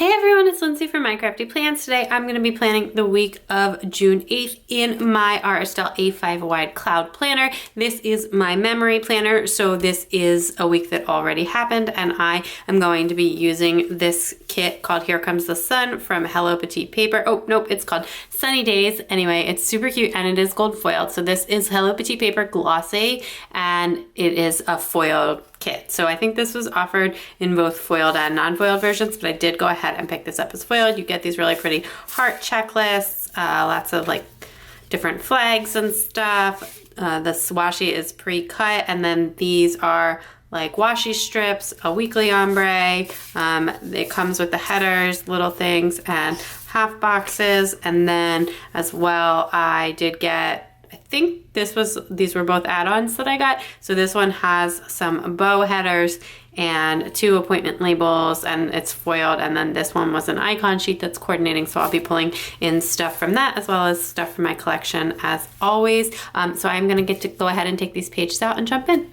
Hey everyone, it's Lindsay from My Crafty Plans. Today I'm going to be planning the week of June 8th in my Aura Estelle A5 wide cloud planner. This is my memory planner, so this is a week that already happened, and I am going to be using this kit called Here Comes the Sun from Hello Petite Paper. Oh, nope, it's called Sunny Days. Anyway, it's super cute and it is gold foiled. So this is Hello Petite Paper Glossy, and it is a foiled kit. So I think this was offered in both foiled and non-foiled versions, but I did go ahead and pick this up as foiled. You get these really pretty heart checklists, lots of like different flags and stuff. The washi is pre-cut, and then these are like washi strips, a weekly ombre. It comes with the headers, little things, and half boxes. And then as well, I did get, I think these were both add-ons that I got. So this one has some bow headers and 2 appointment labels, and it's foiled. And then this one was an icon sheet that's coordinating, so I'll be pulling in stuff from that as well as stuff from my collection as always. So I'm gonna get to go ahead and take these pages out and jump in.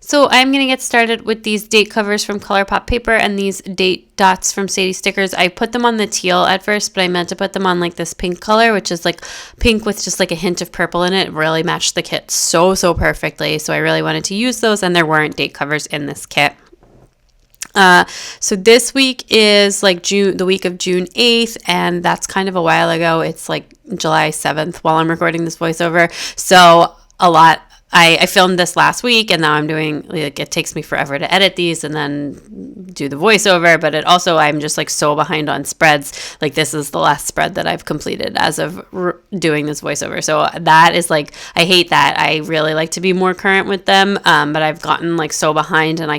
So I'm going to get started with these date covers from ColourPop paper and these date dots from Sadie Stickers. I put them on the teal at first, but I meant to put them on like this pink color, which is like pink with just like a hint of purple in it. It really matched the kit so perfectly. So I really wanted to use those, and there weren't date covers in this kit. So this week is like the week of June 8th, and that's kind of a while ago. It's like July 7th while I'm recording this voiceover. So I filmed this last week, and now I'm doing, like, it takes me forever to edit these and then do the voiceover, but I'm just like so behind on spreads. Like, this is the last spread that I've completed as of doing this voiceover. So that is like, I hate that. I really like to be more current with them, but I've gotten like so behind, and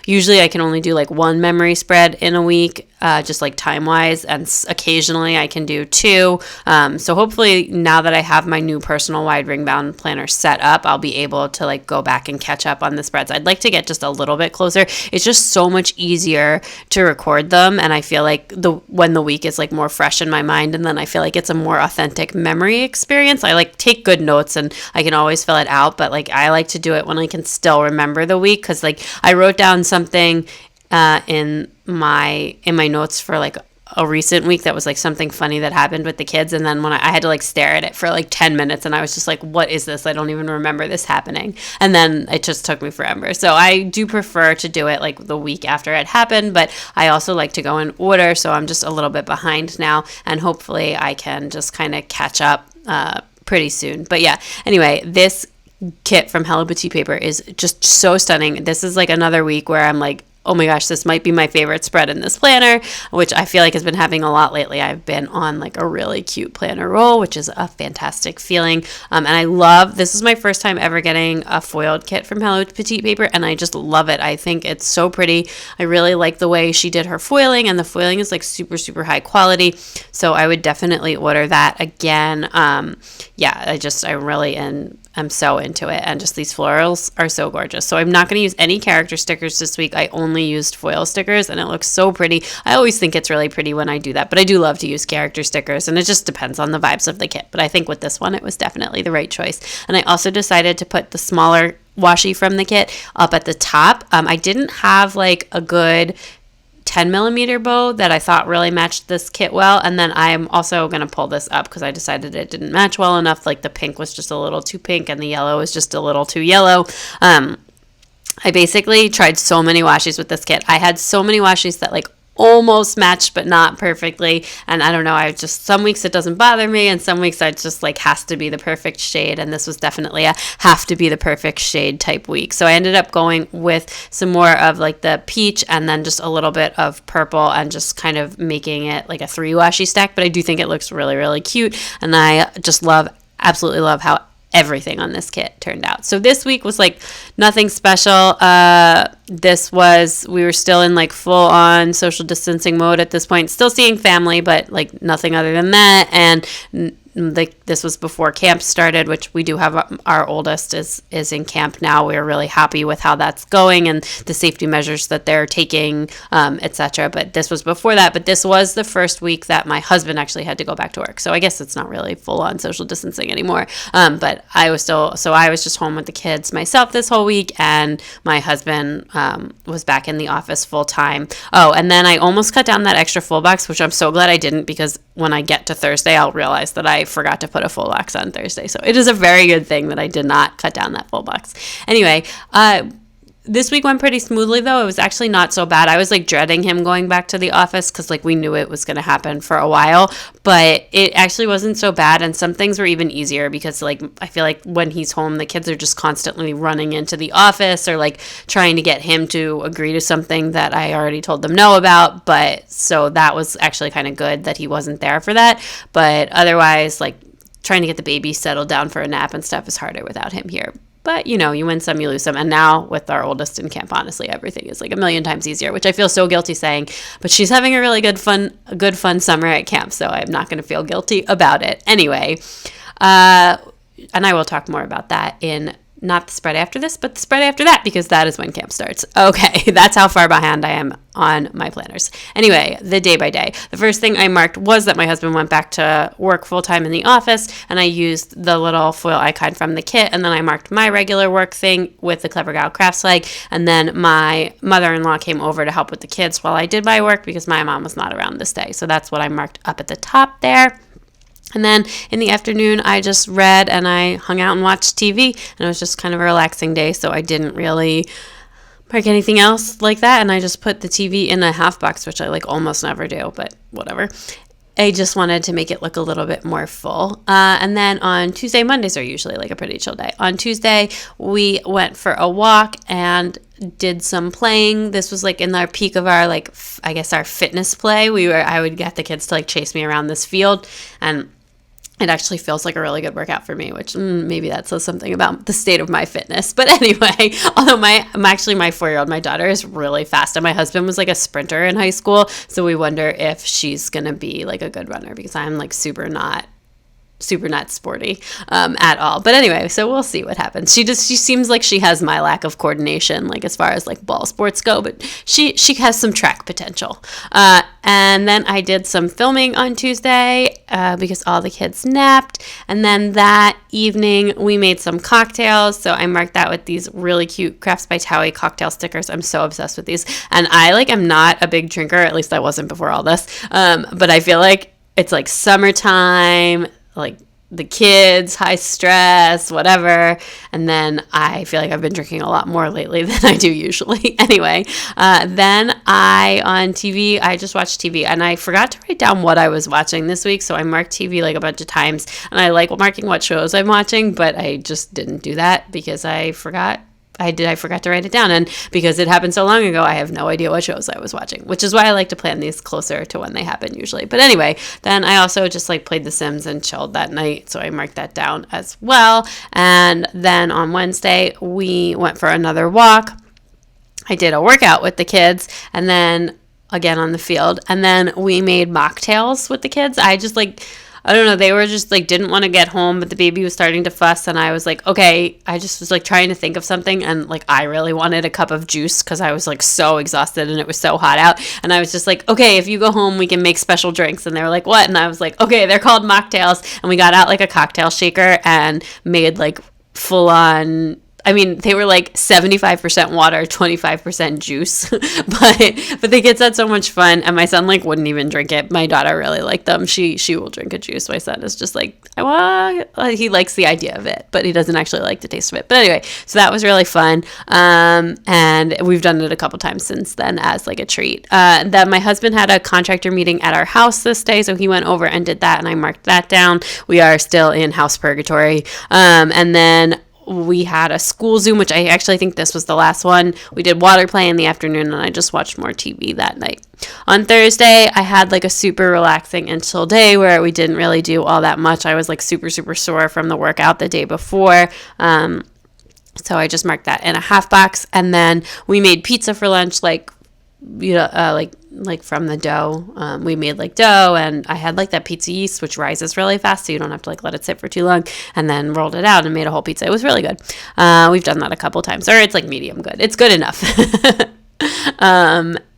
usually I can only do like one memory spread in a week, just like time-wise, and occasionally I can do 2. So hopefully now that I have my new personal wide ring-bound planner set up, I'll be able to like go back and catch up on the spreads. I'd like to get just a little bit closer. It's just so much easier to record them, and I feel like when the week is like more fresh in my mind, and then I feel like it's a more authentic memory experience. I like take good notes, and I can always fill it out, but like I like to do it when I can still remember the week, because like I wrote down something in my notes for like a recent week that was like something funny that happened with the kids, and then when I had to like stare at it for like 10 minutes, and I was just like, what is this? I don't even remember this happening. And then it just took me forever. So I do prefer to do it like the week after it happened, but I also like to go in order, so I'm just a little bit behind now, and hopefully I can just kind of catch up pretty soon. But yeah, anyway, this kit from Hello Petite Paper is just so stunning. This is like another week where I'm like, oh my gosh, this might be my favorite spread in this planner, which I feel like has been happening a lot lately. I've been on like a really cute planner roll, which is a fantastic feeling. And I love, this is my first time ever getting a foiled kit from Hello Petite Paper, and I just love it. I think it's so pretty. I really like the way she did her foiling, and the foiling is like super high quality. So I would definitely order that again. I'm so into it, and just these florals are so gorgeous. So I'm not going to use any character stickers this week. I only used foil stickers, and it looks so pretty. I always think it's really pretty when I do that, but I do love to use character stickers, and it just depends on the vibes of the kit. But I think with this one, it was definitely the right choice. And I also decided to put the smaller washi from the kit up at the top. I didn't have like a good 10mm bow that I thought really matched this kit well, and then I'm also going to pull this up because I decided it didn't match well enough. Like the pink was just a little too pink, and the yellow was just a little too yellow. I basically tried so many washes with this kit. I had so many washes that like almost matched but not perfectly, and I don't know, some weeks it doesn't bother me, and some weeks I just like has to be the perfect shade, and this was definitely a have to be the perfect shade type week. So I ended up going with some more of like the peach, and then just a little bit of purple, and just kind of making it like a 3 washi stack. But I do think it looks really cute, and I just absolutely love how everything on this kit turned out. So this week was like nothing special. We were still in like full on social distancing mode at this point, still seeing family, but like nothing other than that. And the this was before camp started, which we do have. Our oldest is in camp now. We're really happy with how that's going and the safety measures that they're taking, etc. But this was before that. But this was the first week that my husband actually had to go back to work. So I guess it's not really full on social distancing anymore. But I was just home with the kids myself this whole week, and my husband was back in the office full time. Oh, and then I almost cut down that extra full box, which I'm so glad I didn't, because when I get to Thursday, I'll realize that I forgot to put a full box on Thursday. So it is a very good thing that I did not cut down that full box. Anyway, this week went pretty smoothly, though. It was actually not so bad. I was like dreading him going back to the office because like we knew it was going to happen for a while, but it actually wasn't so bad. And some things were even easier because like I feel like when he's home, the kids are just constantly running into the office or like trying to get him to agree to something that I already told them no about. But so that was actually kind of good that he wasn't there for that. But otherwise, like trying to get the baby settled down for a nap and stuff is harder without him here. But, you know, you win some, you lose some. And now with our oldest in camp, honestly, everything is like a million times easier, which I feel so guilty saying. But she's having a really good fun summer at camp, so I'm not going to feel guilty about it. Anyway, and I will talk more about that in not the spread after this, but the spread after that, because that is when camp starts. Okay, that's how far behind I am on my planners. Anyway, the day by day. The first thing I marked was that my husband went back to work full-time in the office, and I used the little foil icon from the kit, and then I marked my regular work thing with the Clever Gal Crafts flag, and then my mother-in-law came over to help with the kids while I did my work because my mom was not around this day. So that's what I marked up at the top there. And then in the afternoon, I just read and I hung out and watched TV. And it was just kind of a relaxing day, so I didn't really mark anything else like that. And I just put the TV in a half box, which I like almost never do, but whatever. I just wanted to make it look a little bit more full. And then on Tuesday, Mondays are usually like a pretty chill day. On Tuesday, we went for a walk and did some playing. This was like in our peak of our like, I guess our fitness play. I would get the kids to like chase me around this field, and it actually feels like a really good workout for me, which maybe that says something about the state of my fitness. But anyway, although my 4-year-old, my daughter is really fast, and my husband was like a sprinter in high school, so we wonder if she's going to be like a good runner because I'm like super not sporty at all. But anyway, so we'll see what happens. She seems like she has my lack of coordination, like as far as like ball sports go, but she has some track potential. And then I did some filming on Tuesday because all the kids napped. And then that evening we made some cocktails. So I marked that with these really cute Crafts by Towie cocktail stickers. I'm so obsessed with these. And I like am not a big drinker, at least I wasn't before all this. But I feel like it's like summertime, like the kids, high stress, whatever. And then I feel like I've been drinking a lot more lately than I do usually. Anyway, then on TV, I just watched TV, and I forgot to write down what I was watching this week. So I marked TV like a bunch of times, and I like marking what shows I'm watching, but I just didn't do that because I forgot. I forgot to write it down, and because it happened so long ago, I have no idea what shows I was watching, which is why I like to plan these closer to when they happen usually. But anyway, then I also just like played The Sims and chilled that night, so I marked that down as well. And then on Wednesday, we went for another walk. I did a workout with the kids, and then again on the field, and then we made mocktails with the kids. I don't know, they were just like didn't want to get home, but the baby was starting to fuss, and I was like, okay, I just was like trying to think of something, and like I really wanted a cup of juice because I was like so exhausted and it was so hot out, and I was just like, okay, if you go home we can make special drinks. And they were like, what? And I was like, okay, they're called mocktails. And we got out like a cocktail shaker and made like full on, I mean, they were like 75% water, 25% juice, but the kids had so much fun, and my son like wouldn't even drink it. My daughter really liked them. She will drink a juice. My son is just like, he likes the idea of it, but he doesn't actually like the taste of it. But anyway, so that was really fun, and we've done it a couple times since then as like a treat. That my husband had a contractor meeting at our house this day, so he went over and did that, and I marked that down. We are still in house purgatory, and then we had a school Zoom, which I actually think this was the last one. We did water play in the afternoon, and I just watched more TV that night. On Thursday, I had like a super relaxing and chill day where we didn't really do all that much. I was like super, super sore from the workout the day before. So I just marked that in a half box. And then we made pizza for lunch, like like from the dough. We made like dough, and I had like that pizza yeast, which rises really fast, so you don't have to like let it sit for too long, and then rolled it out and made a whole pizza. It was really good. We've done that a couple times, or it's like medium good. It's good enough.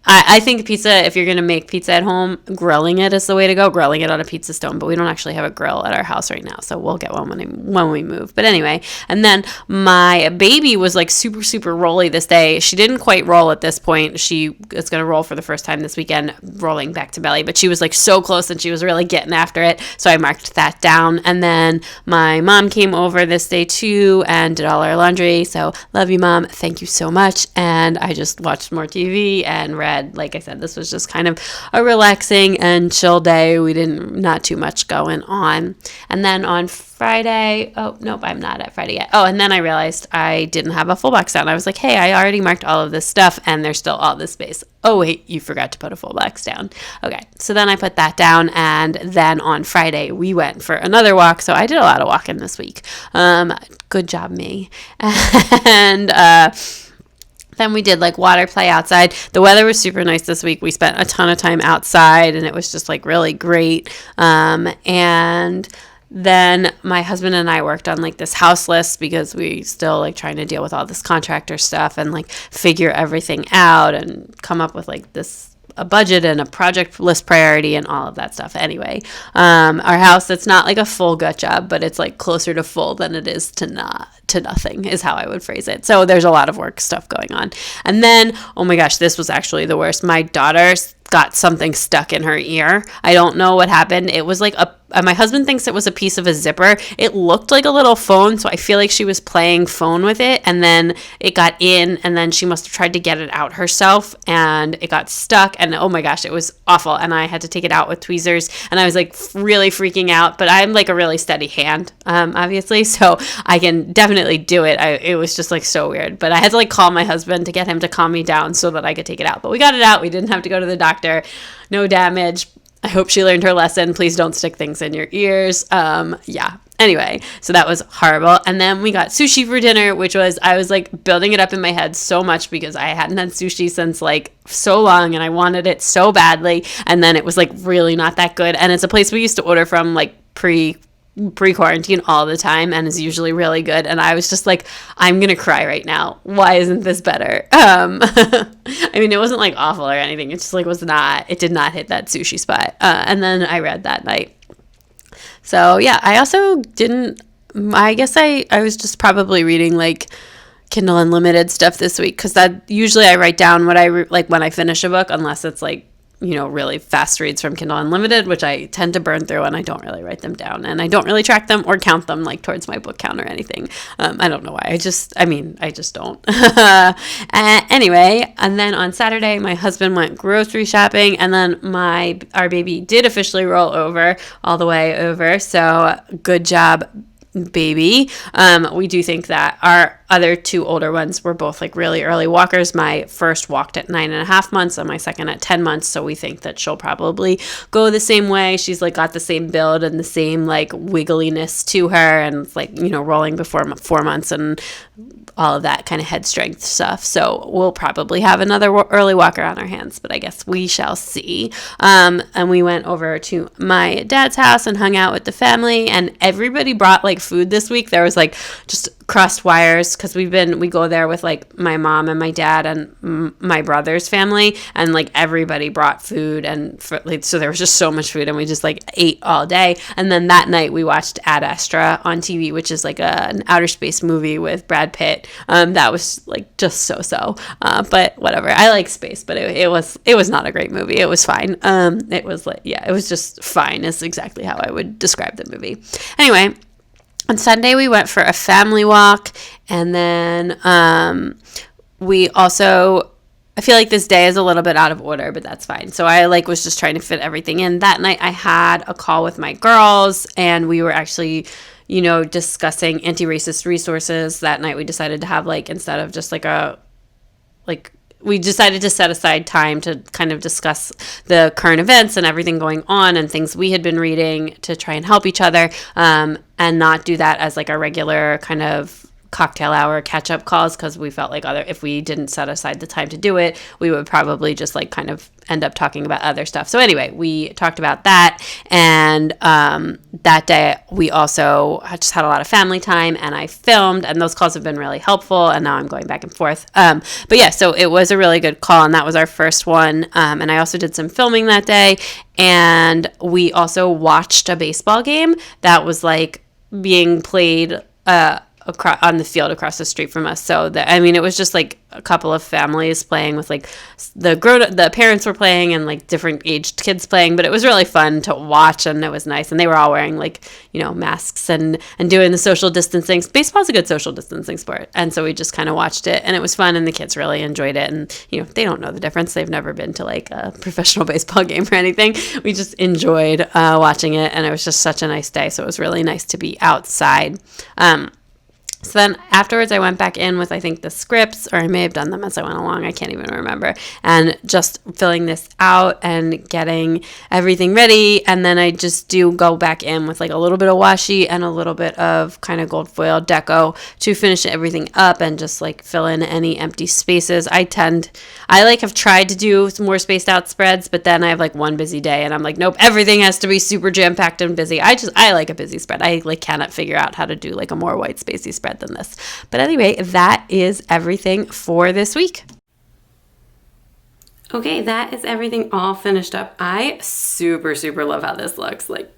I think pizza, if you're going to make pizza at home, grilling it is the way to go, grilling it on a pizza stone. But we don't actually have a grill at our house right now, so we'll get one when we move. But anyway, and then my baby was like super, super rolly this day. She didn't quite roll at this point. She is going to roll for the first time this weekend, rolling back to belly. But she was like so close, and she was really getting after it. So I marked that down. And then my mom came over this day too and did all our laundry. So love you, Mom. Thank you so much. And I just watched more TV and read. Like I said, this was just kind of a relaxing and chill day. We not too much going on. And then on Friday, oh, nope, I'm not at Friday yet. Oh, and then I realized I didn't have a full box down. I was like, hey, I already marked all of this stuff, and there's still all this space. Oh, wait, you forgot to put a full box down. Okay, so then I put that down, and then on Friday, we went for another walk. So I did a lot of walking this week. Good job, me. And, then we did like water play outside. The weather was super nice this week. We spent a ton of time outside, and it was just like really great. And then my husband and I worked on like this house list because we still like trying to deal with all this contractor stuff and like figure everything out and come up with like a budget and a project list priority and all of that stuff. Anyway, our house, it's not like a full gut job, but it's like closer to full than it is to nothing is how I would phrase it. So there's a lot of work stuff going on. And then, oh my gosh, this was actually the worst. My daughter's got something stuck in her ear. I don't know what happened. It was like my husband thinks it was a piece of a zipper. It looked like a little phone, so I feel like she was playing phone with it, and then it got in, and then she must have tried to get it out herself, and it got stuck, and oh my gosh, it was awful, and I had to take it out with tweezers, and I was like really freaking out, but I'm like a really steady hand, obviously, so I can definitely do it. It was just like so weird, but I had to like call my husband to get him to calm me down so that I could take it out, but we got it out. We didn't have to go to the doctor. No damage. I hope she learned her lesson. Please don't stick things in your ears. Yeah. Anyway, so that was horrible. And then we got sushi for dinner, which was, I was like building it up in my head so much because I hadn't had sushi since like so long and I wanted it so badly. And then it was like really not that good. And it's a place we used to order from like pre-quarantine all the time and is usually really good, and I was just like, I'm gonna cry right now. Why isn't this better? I mean, it wasn't like awful or anything. It just like it did not hit that sushi spot. And then I read that night. So yeah, I also I guess I was just probably reading like Kindle Unlimited stuff this week, because that usually I write down what I like when I finish a book, unless it's like, you know, really fast reads from Kindle Unlimited, which I tend to burn through, and I don't really write them down, and I don't really track them or count them like towards my book count or anything. I don't know why. I just don't. Anyway, and then on Saturday, my husband went grocery shopping, and then our baby did officially roll over all the way over. So good job, baby. We do think that our other two older ones were both like really early walkers. My first walked at 9.5 months and my second at 10 months. So we think that she'll probably go the same way. She's like got the same build and the same like wiggliness to her, and like, you know, rolling before 4 months and all of that kind of head strength stuff. So we'll probably have another early walker on our hands, but I guess we shall see. And we went over to my dad's house and hung out with the family, and everybody brought like food this week. There was like just crossed wires, because we go there with like my mom and my dad and my brother's family, and like everybody brought food, and so there was just so much food, and we just like ate all day. And then that night we watched Ad Astra on TV, which is like an outer space movie with Brad Pitt. That was like just so but whatever. I like space, but it was not a great movie. It was fine. It was like, yeah, it was just fine is exactly how I would describe the movie. Anyway, on Sunday, we went for a family walk, and then we also, I feel like this day is a little bit out of order, but that's fine. So I like was just trying to fit everything in. That night, I had a call with my girls, and we were actually, you know, discussing anti-racist resources. That night, we decided to have like, instead of just we decided to set aside time to kind of discuss the current events and everything going on and things we had been reading to try and help each other, and not do that as like a regular kind of cocktail hour catch-up calls because we felt like if we didn't set aside the time to do it, we would probably just like kind of end up talking about other stuff. So anyway, we talked about that, and that day we also just had a lot of family time, and I filmed, and those calls have been really helpful, and now I'm going back and forth. But yeah, so it was a really good call, and that was our first one, and I also did some filming that day, and we also watched a baseball game that was like being played on the field across the street from us. So it was just like a couple of families playing with like the parents were playing and like different aged kids playing, but it was really fun to watch, and it was nice. And they were all wearing like, masks and doing the social distancing. Baseball's a good social distancing sport. And so we just kind of watched it, and it was fun, and the kids really enjoyed it. And, they don't know the difference. They've never been to like a professional baseball game or anything. We just enjoyed watching it, and it was just such a nice day. So it was really nice to be outside. So then afterwards, I went back in with, I think, the scripts, or I may have done them as I went along. I can't even remember. And just filling this out and getting everything ready. And then I just do go back in with like a little bit of washi and a little bit of kind of gold foil deco to finish everything up and just like fill in any empty spaces. I have tried to do some more spaced out spreads, but then I have like one busy day and I'm like, nope, everything has to be super jam-packed and busy. I like a busy spread. I like cannot figure out how to do like a more white spacey spread than this. But anyway, that is everything for this week. Okay, that is everything all finished up. I super love how this looks. Like,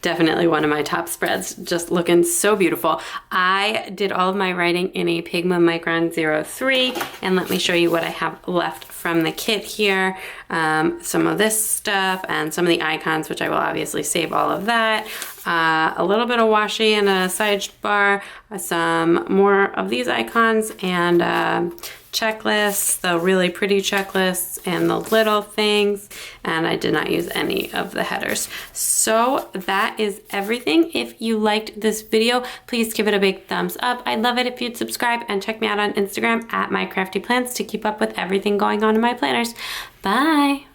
definitely one of my top spreads, just looking so beautiful. I did all of my writing in a Pigma Micron 03, and let me show you what I have left from the kit here. Some of this stuff and some of the icons, which I will obviously save all of that. A little bit of washi and a sidebar, some more of these icons, and checklists, the really pretty checklists and the little things, and I did not use any of the headers. So that is everything. If you liked this video, please give it a big thumbs up. I'd love it if you'd subscribe, and check me out on Instagram at mycraftyplans to keep up with everything going on in my planners. Bye!